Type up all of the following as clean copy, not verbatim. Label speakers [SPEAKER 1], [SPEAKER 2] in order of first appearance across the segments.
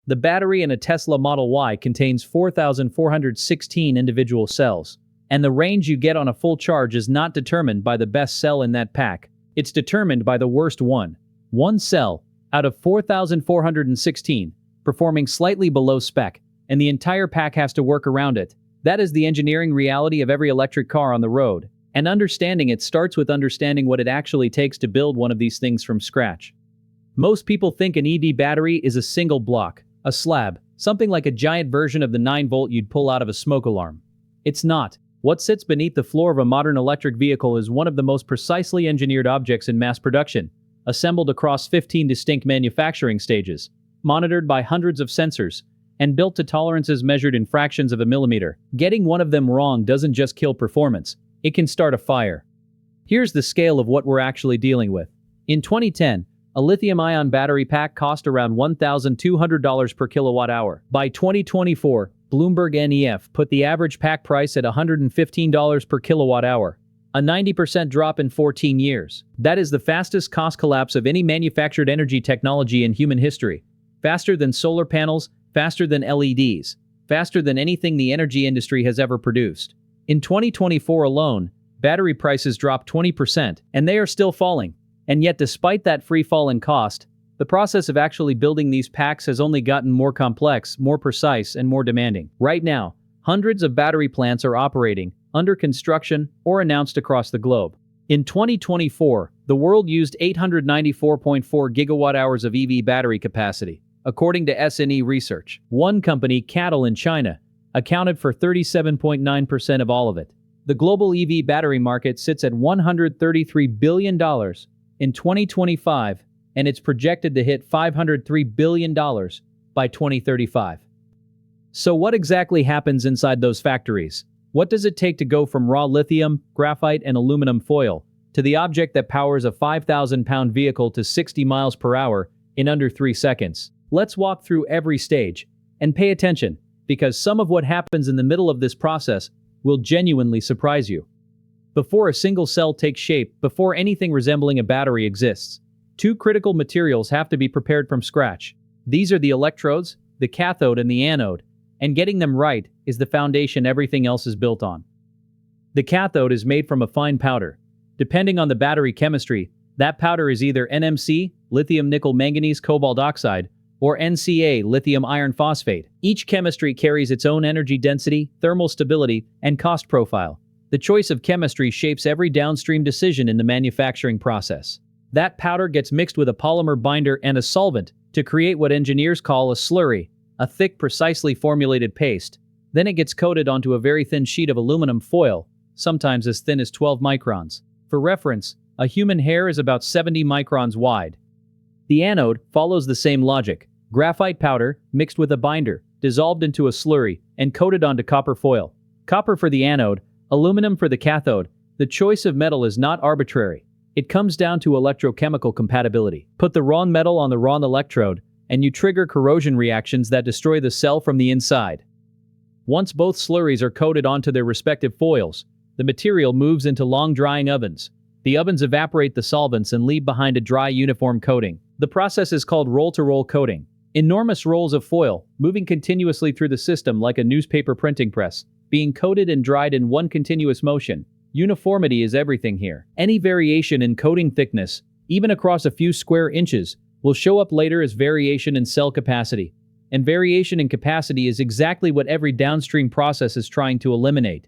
[SPEAKER 1] The battery in a Tesla Model Y contains 4,416 individual cells, and the range you get on a full charge is not determined by the best cell in that pack. It's determined by the worst one. One cell, out of 4,416, performing slightly below spec, and the entire pack has to work around it. That is the engineering reality of every electric car on the road, and understanding it starts with understanding what it actually takes to build one of these things from scratch. Most people think an EV battery is a single block, a slab, something like a giant version of the 9-volt you'd pull out of a smoke alarm. It's not. What sits beneath the floor of a modern electric vehicle is one of the most precisely engineered objects in mass production, assembled across 15 distinct manufacturing stages, monitored by hundreds of sensors, and built to tolerances measured in fractions of a millimeter. Getting one of them wrong doesn't just kill performance, it can start a fire. Here's the scale of what we're actually dealing with. In 2010, a lithium-ion battery pack cost around $1,200 per kilowatt hour. By 2024, Bloomberg NEF put the average pack price at $115 per kilowatt hour, a 90% drop in 14 years. That is the fastest cost collapse of any manufactured energy technology in human history. Faster than solar panels, faster than LEDs, faster than anything the energy industry has ever produced. In 2024 alone, battery prices dropped 20%, and they are still falling. And yet despite that free fall in cost, the process of actually building these packs has only gotten more complex, more precise, and more demanding. Right now, hundreds of battery plants are operating, under construction, or announced across the globe. In 2024, the world used 894.4 gigawatt-hours of EV battery capacity, according to SNE Research. One company, Cattle in China, accounted for 37.9% of all of it. The global EV battery market sits at $133 billion in 2025, and it's projected to hit $503 billion by 2035. So what exactly happens inside those factories? What does it take to go from raw lithium, graphite, and aluminum foil to the object that powers a 5,000-pound vehicle to 60 miles per hour in under 3 seconds? Let's walk through every stage, and pay attention, because some of what happens in the middle of this process will genuinely surprise you. Before a single cell takes shape, before anything resembling a battery exists, two critical materials have to be prepared from scratch. These are the electrodes, the cathode and the anode, and getting them right is the foundation everything else is built on. The cathode is made from a fine powder. Depending on the battery chemistry, that powder is either NMC, lithium nickel manganese cobalt oxide, or NCA, lithium iron phosphate. Each chemistry carries its own energy density, thermal stability, and cost profile. The choice of chemistry shapes every downstream decision in the manufacturing process. That powder gets mixed with a polymer binder and a solvent to create what engineers call a slurry, a thick, precisely formulated paste. Then it gets coated onto a very thin sheet of aluminum foil, sometimes as thin as 12 microns. For reference, a human hair is about 70 microns wide. The anode follows the same logic. Graphite powder, mixed with a binder, dissolved into a slurry, and coated onto copper foil. Copper for the anode, aluminum for the cathode. The choice of metal is not arbitrary. It comes down to electrochemical compatibility. Put the wrong metal on the wrong electrode, and you trigger corrosion reactions that destroy the cell from the inside. Once both slurries are coated onto their respective foils, the material moves into long-drying ovens. The ovens evaporate the solvents and leave behind a dry uniform coating. The process is called roll-to-roll coating. Enormous rolls of foil, moving continuously through the system like a newspaper printing press, being coated and dried in one continuous motion. Uniformity is everything here. Any variation in coating thickness, even across a few square inches, will show up later as variation in cell capacity. And variation in capacity is exactly what every downstream process is trying to eliminate.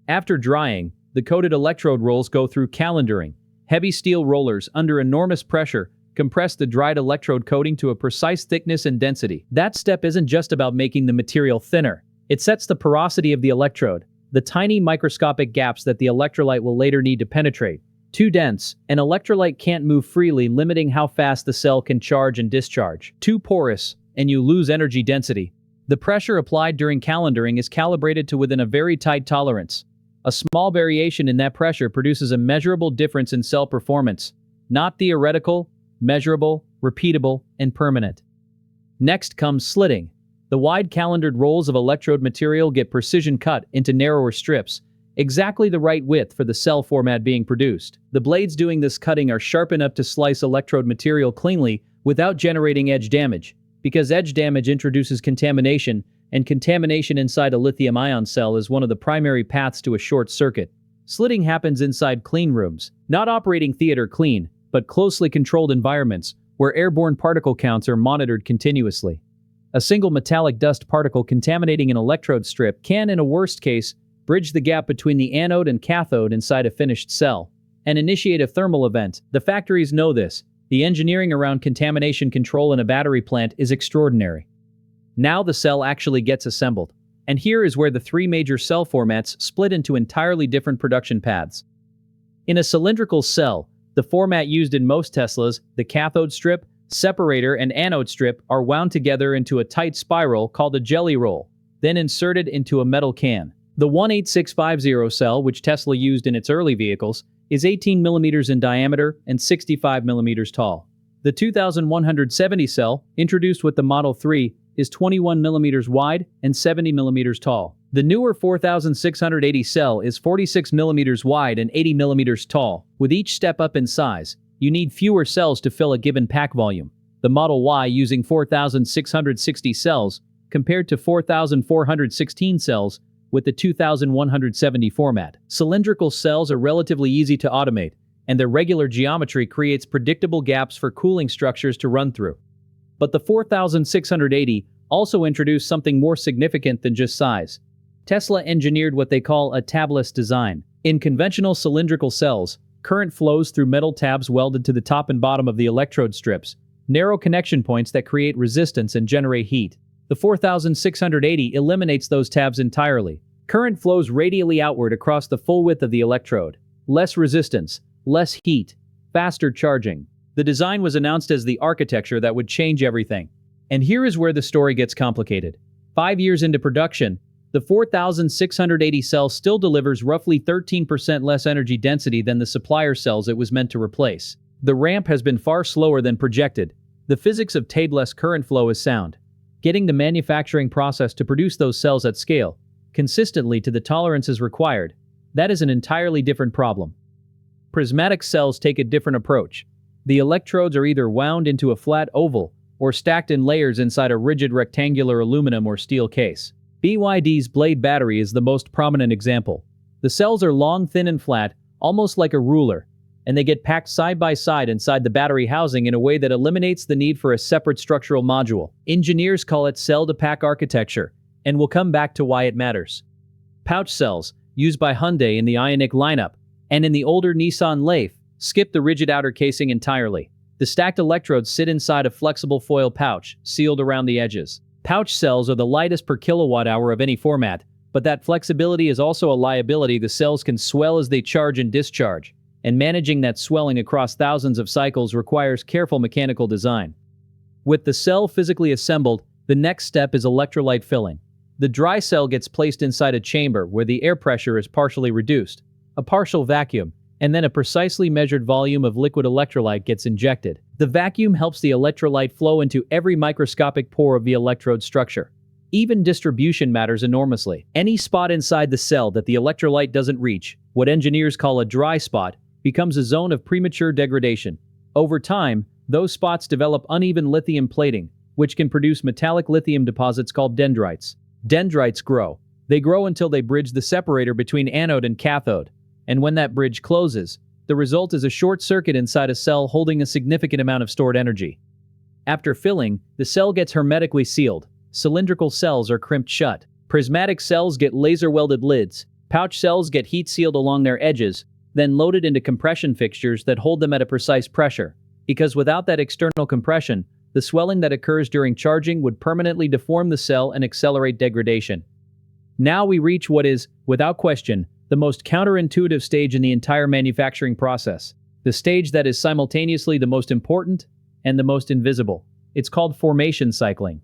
[SPEAKER 1] After drying, the coated electrode rolls go through calendaring. Heavy steel rollers, under enormous pressure, compress the dried electrode coating to a precise thickness and density. That step isn't just about making the material thinner. It sets the porosity of the electrode, the tiny microscopic gaps that the electrolyte will later need to penetrate. Too dense, an electrolyte can't move freely, limiting how fast the cell can charge and discharge. Too porous, and you lose energy density. The pressure applied during calendaring is calibrated to within a very tight tolerance. A small variation in that pressure produces a measurable difference in cell performance. Not theoretical, measurable, repeatable, and permanent. Next comes slitting. The wide calendared rolls of electrode material get precision cut into narrower strips, exactly the right width for the cell format being produced. The blades doing this cutting are sharp enough to slice electrode material cleanly without generating edge damage, because edge damage introduces contamination, and contamination inside a lithium-ion cell is one of the primary paths to a short circuit. Slitting happens inside clean rooms, not operating theater clean, but closely controlled environments where airborne particle counts are monitored continuously. A single metallic dust particle contaminating an electrode strip can, in a worst case, bridge the gap between the anode and cathode inside a finished cell and initiate a thermal event. The factories know this. The engineering around contamination control in a battery plant is extraordinary. Now the cell actually gets assembled. And here is where the three major cell formats split into entirely different production paths. In a cylindrical cell, the format used in most Teslas, the cathode strip, separator, and anode strip are wound together into a tight spiral called a jelly roll, then inserted into a metal can. The 18650 cell, which Tesla used in its early vehicles, is 18 mm in diameter and 65 mm tall. The 2170 cell, introduced with the Model 3, is 21 mm wide and 70 mm tall. The newer 4680 cell is 46 mm wide and 80 mm tall. With each step up in size, you need fewer cells to fill a given pack volume. The Model Y using 4660 cells compared to 4416 cells with the 2170 format. Cylindrical cells are relatively easy to automate, and their regular geometry creates predictable gaps for cooling structures to run through. But the 4680 also introduced something more significant than just size. Tesla engineered what they call a tabless design. In conventional cylindrical cells, current flows through metal tabs welded to the top and bottom of the electrode strips, narrow connection points that create resistance and generate heat. The 4680 eliminates those tabs entirely. Current flows radially outward across the full width of the electrode. Less resistance, less heat, faster charging. The design was announced as the architecture that would change everything. And here is where the story gets complicated. 5 years into production, the 4680 cell still delivers roughly 13% less energy density than the supplier cells it was meant to replace. The ramp has been far slower than projected. The physics of tabless current flow is sound. Getting the manufacturing process to produce those cells at scale, consistently to the tolerances required, that is an entirely different problem. Prismatic cells take a different approach. The electrodes are either wound into a flat oval or stacked in layers inside a rigid rectangular aluminum or steel case. BYD's Blade battery is the most prominent example. The cells are long, thin, and flat, almost like a ruler, and they get packed side by side inside the battery housing in a way that eliminates the need for a separate structural module. Engineers call it cell-to-pack architecture, and we'll come back to why it matters. Pouch cells, used by Hyundai in the Ioniq lineup, and in the older Nissan Leaf, skip the rigid outer casing entirely. The stacked electrodes sit inside a flexible foil pouch, sealed around the edges. Pouch cells are the lightest per kilowatt-hour of any format, but that flexibility is also a liability. The cells can swell as they charge and discharge, and managing that swelling across thousands of cycles requires careful mechanical design. With the cell physically assembled, the next step is electrolyte filling. The dry cell gets placed inside a chamber where the air pressure is partially reduced, a partial vacuum, and then a precisely measured volume of liquid electrolyte gets injected. The vacuum helps the electrolyte flow into every microscopic pore of the electrode structure. Even distribution matters enormously. Any spot inside the cell that the electrolyte doesn't reach, what engineers call a dry spot, becomes a zone of premature degradation. Over time, those spots develop uneven lithium plating, which can produce metallic lithium deposits called dendrites. Dendrites grow. They grow until they bridge the separator between anode and cathode. And when that bridge closes, the result is a short circuit inside a cell holding a significant amount of stored energy. After filling, the cell gets hermetically sealed. Cylindrical cells are crimped shut. Prismatic cells get laser-welded lids. Pouch cells get heat-sealed along their edges, then loaded into compression fixtures that hold them at a precise pressure. Because without that external compression, the swelling that occurs during charging would permanently deform the cell and accelerate degradation. Now we reach what is, without question, the most counterintuitive stage in the entire manufacturing process. The stage that is simultaneously the most important and the most invisible. It's called formation cycling.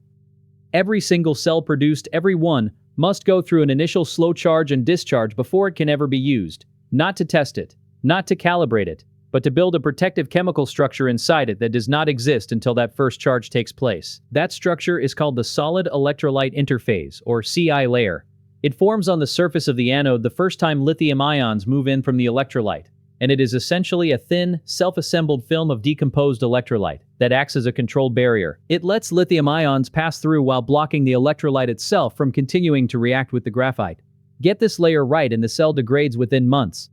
[SPEAKER 1] Every single cell produced, every one, must go through an initial slow charge and discharge before it can ever be used. Not to test it, not to calibrate it, but to build a protective chemical structure inside it that does not exist until that first charge takes place. That structure is called the solid electrolyte interphase, or CI layer. It forms on the surface of the anode the first time lithium ions move in from the electrolyte, and it is essentially a thin, self-assembled film of decomposed electrolyte that acts as a controlled barrier. It lets lithium ions pass through while blocking the electrolyte itself from continuing to react with the graphite. Get this layer right and the cell degrades within months.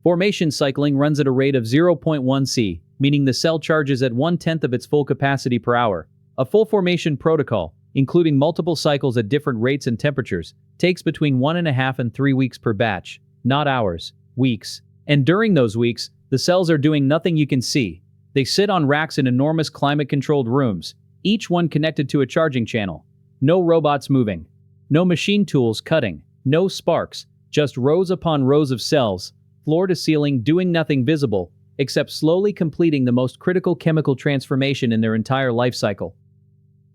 [SPEAKER 1] Formation cycling runs at a rate of 0.1 C, meaning the cell charges at 1/10 of its full capacity per hour. A full formation protocol, including multiple cycles at different rates and temperatures, takes between 1.5 and 3 weeks per batch, not hours, weeks. And during those weeks, the cells are doing nothing you can see. They sit on racks in enormous climate-controlled rooms, each one connected to a charging channel. No robots moving. No machine tools cutting. No sparks. Just rows upon rows of cells, floor to ceiling, doing nothing visible, except slowly completing the most critical chemical transformation in their entire life cycle.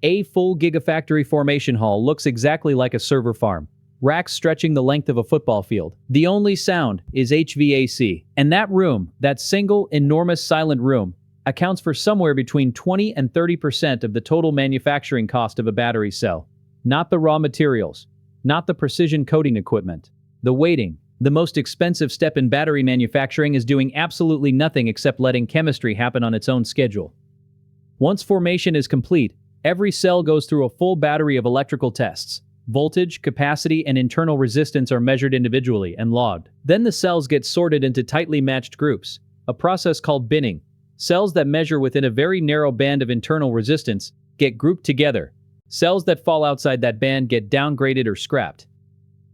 [SPEAKER 1] A full gigafactory formation hall looks exactly like a server farm. Racks stretching the length of a football field. The only sound is HVAC. And that room, that single, enormous silent room, accounts for somewhere between 20 and 30% of the total manufacturing cost of a battery cell. Not the raw materials. Not the precision coating equipment. The waiting. The most expensive step in battery manufacturing is doing absolutely nothing except letting chemistry happen on its own schedule. Once formation is complete, every cell goes through a full battery of electrical tests. Voltage, capacity, and internal resistance are measured individually and logged. Then the cells get sorted into tightly matched groups, a process called binning. Cells that measure within a very narrow band of internal resistance get grouped together. Cells that fall outside that band get downgraded or scrapped.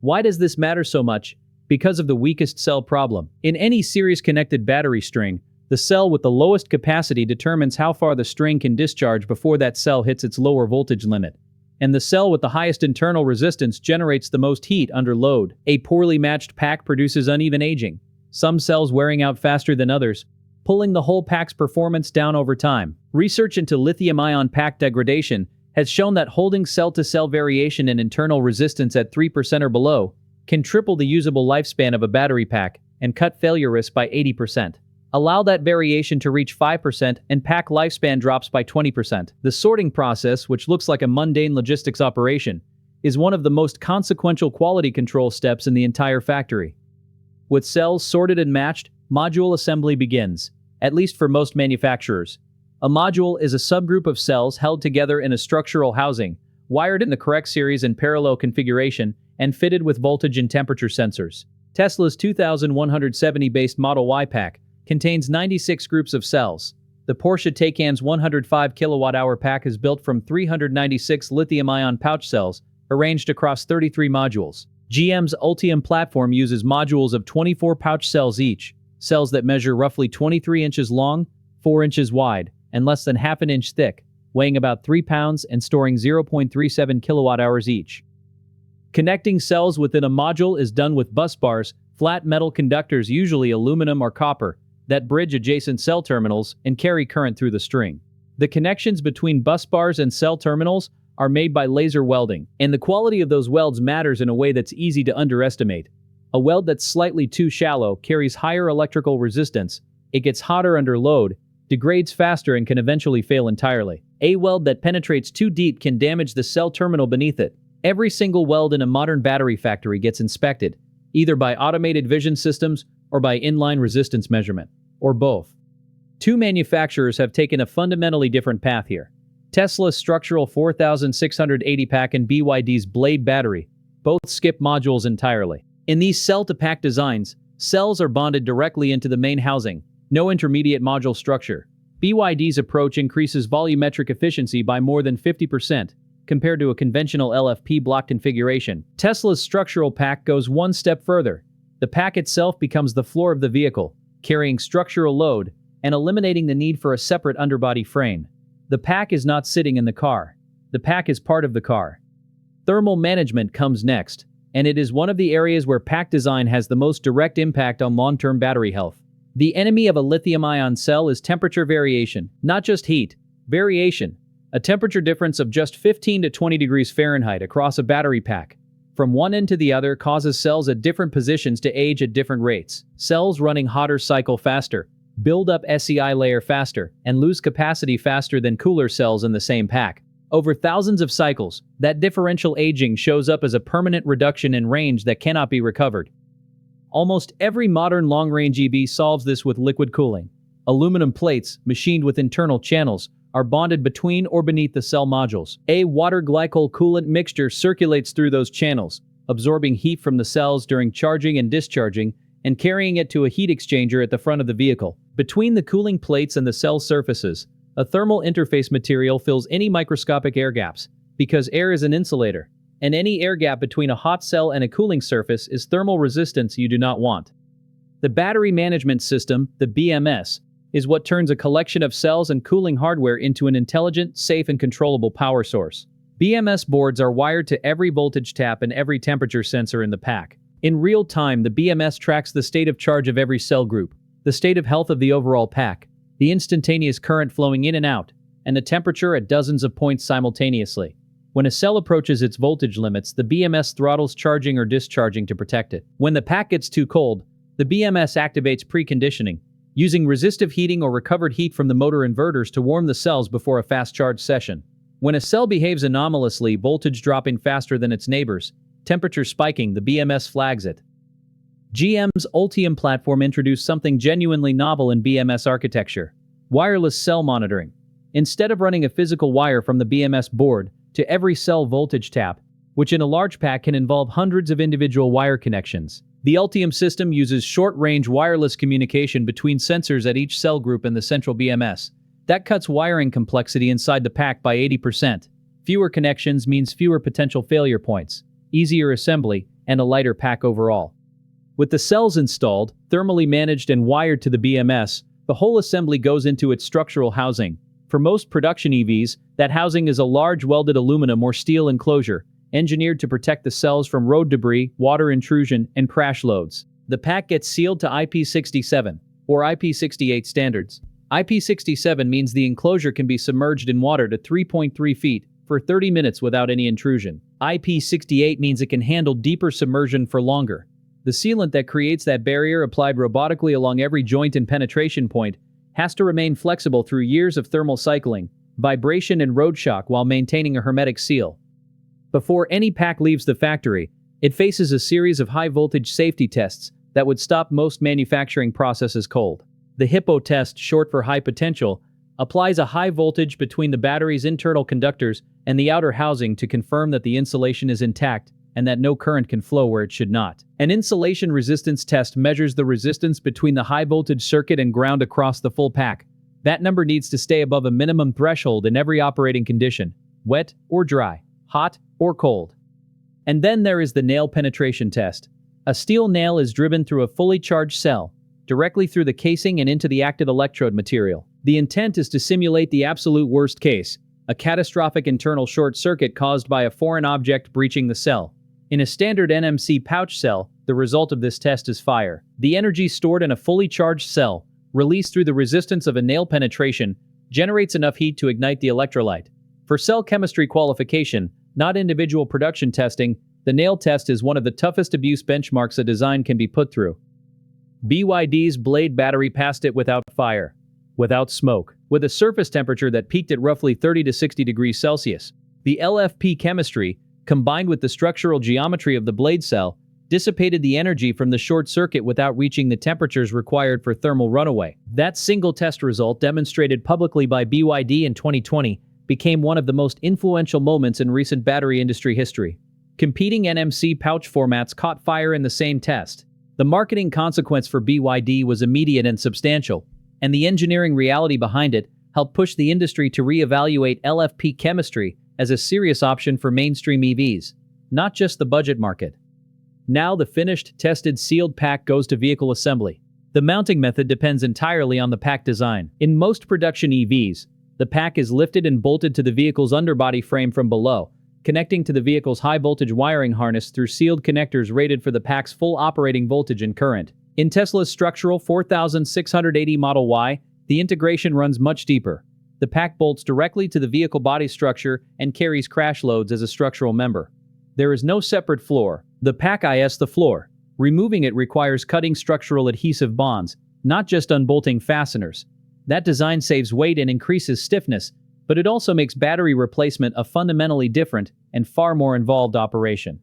[SPEAKER 1] Why does this matter so much? Because of the weakest cell problem. In any series-connected battery string, the cell with the lowest capacity determines how far the string can discharge before that cell hits its lower voltage limit. And the cell with the highest internal resistance generates the most heat under load. A poorly matched pack produces uneven aging, some cells wearing out faster than others, pulling the whole pack's performance down over time. Research into lithium-ion pack degradation has shown that holding cell-to-cell variation in internal resistance at 3% or below can triple the usable lifespan of a battery pack and cut failure risk by 80%. Allow that variation to reach 5% and pack lifespan drops by 20%. The sorting process, which looks like a mundane logistics operation, is one of the most consequential quality control steps in the entire factory. With cells sorted and matched, module assembly begins, at least for most manufacturers. A module is a subgroup of cells held together in a structural housing, wired in the correct series and parallel configuration, and fitted with voltage and temperature sensors. Tesla's 2170-based Model Y pack contains 96 groups of cells. The Porsche Taycan's 105 kWh pack is built from 396 lithium-ion pouch cells arranged across 33 modules. GM's Ultium platform uses modules of 24 pouch cells each, cells that measure roughly 23 inches long, 4 inches wide, and less than half an inch thick, weighing about 3 pounds and storing 0.37 kilowatt-hours each. Connecting cells within a module is done with bus bars, flat metal conductors, usually aluminum or copper, that bridge adjacent cell terminals and carry current through the string. The connections between bus bars and cell terminals are made by laser welding, and the quality of those welds matters in a way that's easy to underestimate. A weld that's slightly too shallow carries higher electrical resistance, it gets hotter under load, degrades faster, and can eventually fail entirely. A weld that penetrates too deep can damage the cell terminal beneath it. Every single weld in a modern battery factory gets inspected, either by automated vision systems or by inline resistance measurement, or both. Two manufacturers have taken a fundamentally different path here. Tesla's structural 4680 pack and BYD's Blade battery both skip modules entirely. In these cell-to-pack designs, cells are bonded directly into the main housing, no intermediate module structure. BYD's approach increases volumetric efficiency by more than 50%, compared to a conventional LFP block configuration. Tesla's structural pack goes one step further. The pack itself becomes the floor of the vehicle, carrying structural load and eliminating the need for a separate underbody frame. The pack is not sitting in the car. The pack is part of the car. Thermal management comes next, and it is one of the areas where pack design has the most direct impact on long-term battery health. The enemy of a lithium-ion cell is temperature variation, not just heat, variation. A temperature difference of just 15 to 20 degrees Fahrenheit across a battery pack, from one end to the other, causes cells at different positions to age at different rates. Cells running hotter cycle faster, build up SEI layer faster, and lose capacity faster than cooler cells in the same pack. Over thousands of cycles, that differential aging shows up as a permanent reduction in range that cannot be recovered. Almost every modern long-range EV solves this with liquid cooling. Aluminum plates, machined with internal channels, are bonded between or beneath the cell modules. A water glycol coolant mixture circulates through those channels, absorbing heat from the cells during charging and discharging, and carrying it to a heat exchanger at the front of the vehicle. Between the cooling plates and the cell surfaces, a thermal interface material fills any microscopic air gaps, because air is an insulator, and any air gap between a hot cell and a cooling surface is thermal resistance you do not want. The battery management system, the BMS, is what turns a collection of cells and cooling hardware into an intelligent, safe, and controllable power source. BMS boards are wired to every voltage tap and every temperature sensor in the pack. In real time, the BMS tracks the state of charge of every cell group, the state of health of the overall pack, the instantaneous current flowing in and out, and the temperature at dozens of points simultaneously. When a cell approaches its voltage limits, the BMS throttles charging or discharging to protect it. When the pack gets too cold, the BMS activates preconditioning, using resistive heating or recovered heat from the motor inverters to warm the cells before a fast charge session. When a cell behaves anomalously, voltage dropping faster than its neighbors, temperature spiking, the BMS flags it. GM's Ultium platform introduced something genuinely novel in BMS architecture: wireless cell monitoring. Instead of running a physical wire from the BMS board to every cell voltage tap, which in a large pack can involve hundreds of individual wire connections, the Ultium system uses short-range wireless communication between sensors at each cell group and the central BMS. That cuts wiring complexity inside the pack by 80%. Fewer connections means fewer potential failure points, easier assembly, and a lighter pack overall. With the cells installed, thermally managed and wired to the BMS, the whole assembly goes into its structural housing. For most production EVs, that housing is a large welded aluminum or steel enclosure, engineered to protect the cells from road debris, water intrusion, and crash loads. The pack gets sealed to IP67 or IP68 standards. IP67 means the enclosure can be submerged in water to 3.3 feet for 30 minutes without any intrusion. IP68 means it can handle deeper submersion for longer. The sealant that creates that barrier, applied robotically along every joint and penetration point, has to remain flexible through years of thermal cycling, vibration, and road shock while maintaining a hermetic seal. Before any pack leaves the factory, it faces a series of high-voltage safety tests that would stop most manufacturing processes cold. The HIPPO test, short for high potential, applies a high voltage between the battery's internal conductors and the outer housing to confirm that the insulation is intact and that no current can flow where it should not. An insulation resistance test measures the resistance between the high-voltage circuit and ground across the full pack. That number needs to stay above a minimum threshold in every operating condition, wet or dry, hot or cold. And then there is the nail penetration test. A steel nail is driven through a fully charged cell, directly through the casing and into the active electrode material. The intent is to simulate the absolute worst case, a catastrophic internal short circuit caused by a foreign object breaching the cell. In a standard NMC pouch cell, the result of this test is fire. The energy stored in a fully charged cell, released through the resistance of a nail penetration, generates enough heat to ignite the electrolyte. For cell chemistry qualification, not individual production testing, the nail test is one of the toughest abuse benchmarks a design can be put through. BYD's Blade battery passed it without fire, without smoke, with a surface temperature that peaked at roughly 30 to 60 degrees Celsius. The LFP chemistry, combined with the structural geometry of the blade cell, dissipated the energy from the short circuit without reaching the temperatures required for thermal runaway. That single test result, demonstrated publicly by BYD in 2020, became one of the most influential moments in recent battery industry history. Competing NMC pouch formats caught fire in the same test. The marketing consequence for BYD was immediate and substantial, and the engineering reality behind it helped push the industry to re-evaluate LFP chemistry as a serious option for mainstream EVs, not just the budget market. Now the finished, tested, sealed pack goes to vehicle assembly. The mounting method depends entirely on the pack design. In most production EVs, the pack is lifted and bolted to the vehicle's underbody frame from below, connecting to the vehicle's high-voltage wiring harness through sealed connectors rated for the pack's full operating voltage and current. In Tesla's structural 4680 Model Y, the integration runs much deeper. The pack bolts directly to the vehicle body structure and carries crash loads as a structural member. There is no separate floor. The pack is the floor. Removing it requires cutting structural adhesive bonds, not just unbolting fasteners. That design saves weight and increases stiffness, but it also makes battery replacement a fundamentally different and far more involved operation.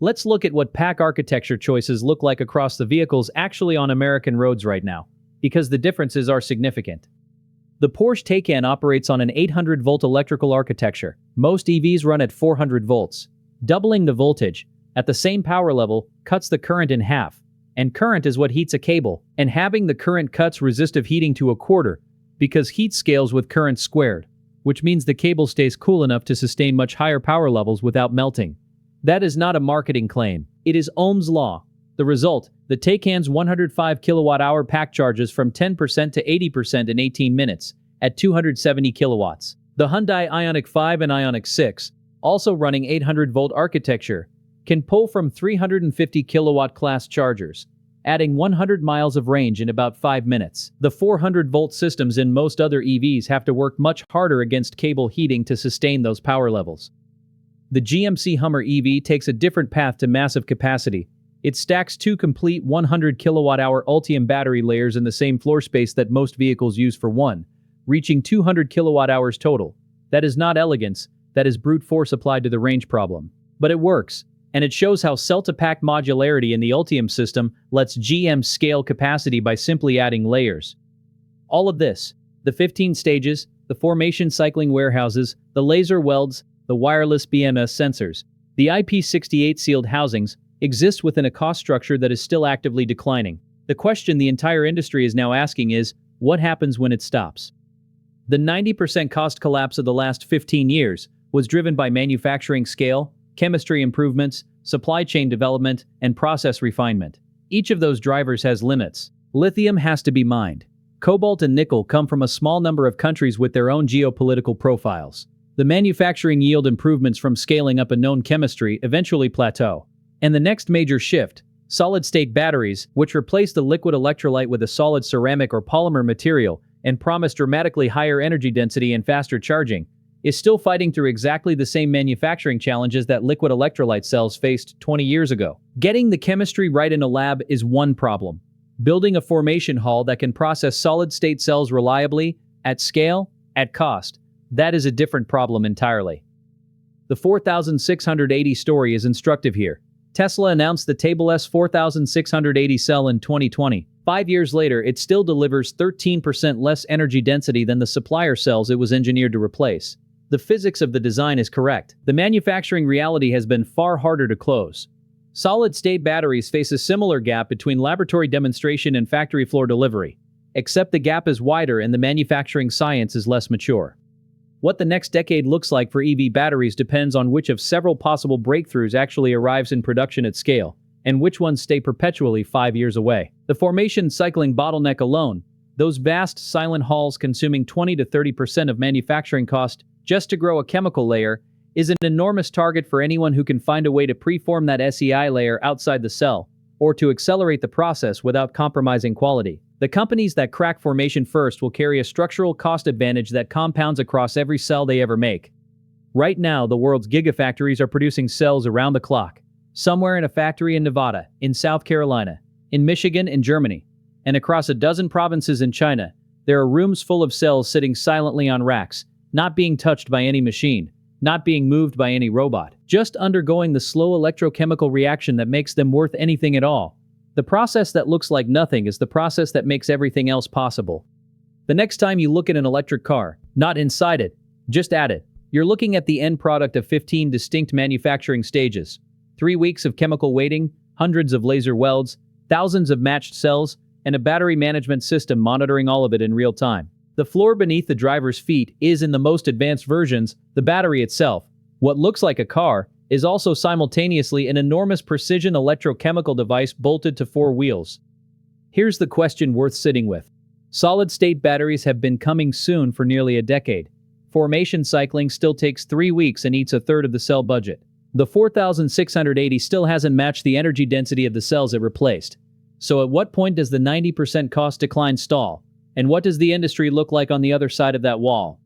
[SPEAKER 1] Let's look at what pack architecture choices look like across the vehicles actually on American roads right now, because the differences are significant. The Porsche Taycan operates on an 800-volt electrical architecture. Most EVs run at 400 volts. Doubling the voltage, at the same power level, cuts the current in half. And current is what heats a cable, and having the current cuts resistive heating to a quarter, because heat scales with current squared, which means the cable stays cool enough to sustain much higher power levels without melting. That is not a marketing claim. It is Ohm's law. The result, the Taycan's 105 kilowatt-hour pack charges from 10% to 80% in 18 minutes, at 270 kilowatts. The Hyundai Ioniq 5 and Ioniq 6, also running 800-volt architecture, can pull from 350 kilowatt class chargers, adding 100 miles of range in about 5 minutes. The 400-volt systems in most other EVs have to work much harder against cable heating to sustain those power levels. The GMC Hummer EV takes a different path to massive capacity. It stacks two complete 100 kilowatt-hour Ultium battery layers in the same floor space that most vehicles use for one, reaching 200 kilowatt-hours total. That is not elegance, that is brute force applied to the range problem. But it works, and it shows how cell-to-pack modularity in the Ultium system lets GM scale capacity by simply adding layers. All of this, the 15 stages, the formation cycling warehouses, the laser welds, the wireless BMS sensors, the IP68 sealed housings, exist within a cost structure that is still actively declining. The question the entire industry is now asking is, what happens when it stops? The 90% cost collapse of the last 15 years was driven by manufacturing scale, chemistry improvements, supply chain development, and process refinement. Each of those drivers has limits. Lithium has to be mined. Cobalt and nickel come from a small number of countries with their own geopolitical profiles. The manufacturing yield improvements from scaling up a known chemistry eventually plateau. And the next major shift, solid-state batteries, which replace the liquid electrolyte with a solid ceramic or polymer material and promise dramatically higher energy density and faster charging, is still fighting through exactly the same manufacturing challenges that liquid electrolyte cells faced 20 years ago. Getting the chemistry right in a lab is one problem. Building a formation hall that can process solid-state cells reliably, at scale, at cost, that is a different problem entirely. The 4680 story is instructive here. Tesla announced the Table S 4680 cell in 2020. 5 years later, it still delivers 13% less energy density than the supplier cells it was engineered to replace. The physics of the design is correct. The manufacturing reality has been far harder to close. Solid-state batteries face a similar gap between laboratory demonstration and factory floor delivery, except the gap is wider and the manufacturing science is less mature. What the next decade looks like for EV batteries depends on which of several possible breakthroughs actually arrives in production at scale, and which ones stay perpetually 5 years away. The formation cycling bottleneck alone, those vast silent halls consuming 20 to 30% of manufacturing cost just to grow a chemical layer, is an enormous target for anyone who can find a way to preform that SEI layer outside the cell, or to accelerate the process without compromising quality. The companies that crack formation first will carry a structural cost advantage that compounds across every cell they ever make. Right now, the world's gigafactories are producing cells around the clock, somewhere in a factory in Nevada, in South Carolina, in Michigan, in Germany, and across a dozen provinces in China. There are rooms full of cells sitting silently on racks, not being touched by any machine, not being moved by any robot, just undergoing the slow electrochemical reaction that makes them worth anything at all. The process that looks like nothing is the process that makes everything else possible. The next time you look at an electric car, not inside it, just at it, you're looking at the end product of 15 distinct manufacturing stages, 3 weeks of chemical weighting, hundreds of laser welds, thousands of matched cells, and a battery management system monitoring all of it in real time. The floor beneath the driver's feet is, in the most advanced versions, the battery itself. What looks like a car is also simultaneously an enormous precision electrochemical device bolted to 4 wheels. Here's the question worth sitting with. Solid-state batteries have been coming soon for nearly a decade. Formation cycling still takes 3 weeks and eats a third of the cell budget. The 4680 still hasn't matched the energy density of the cells it replaced. So at what point does the 90% cost decline stall? And what does the industry look like on the other side of that wall?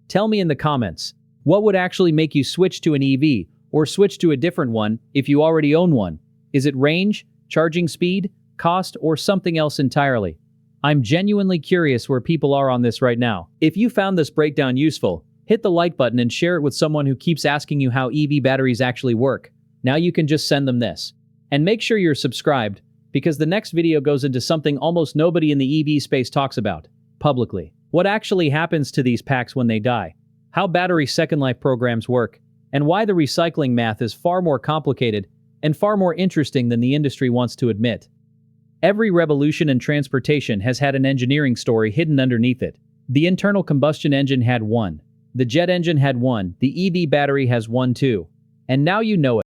[SPEAKER 1] Tell me in the comments. What would actually make you switch to an EV, or switch to a different one if you already own one? Is it range, charging speed, cost, or something else entirely? I'm genuinely curious where people are on this right now. If you found this breakdown useful, hit the like button and share it with someone who keeps asking you how EV batteries actually work. Now you can just send them this. And make sure you're subscribed, because the next video goes into something almost nobody in the EV space talks about, publicly. What actually happens to these packs when they die, how battery second life programs work, and why the recycling math is far more complicated and far more interesting than the industry wants to admit. Every revolution in transportation has had an engineering story hidden underneath it. The internal combustion engine had one. The jet engine had one. The EV battery has one too. And now you know it.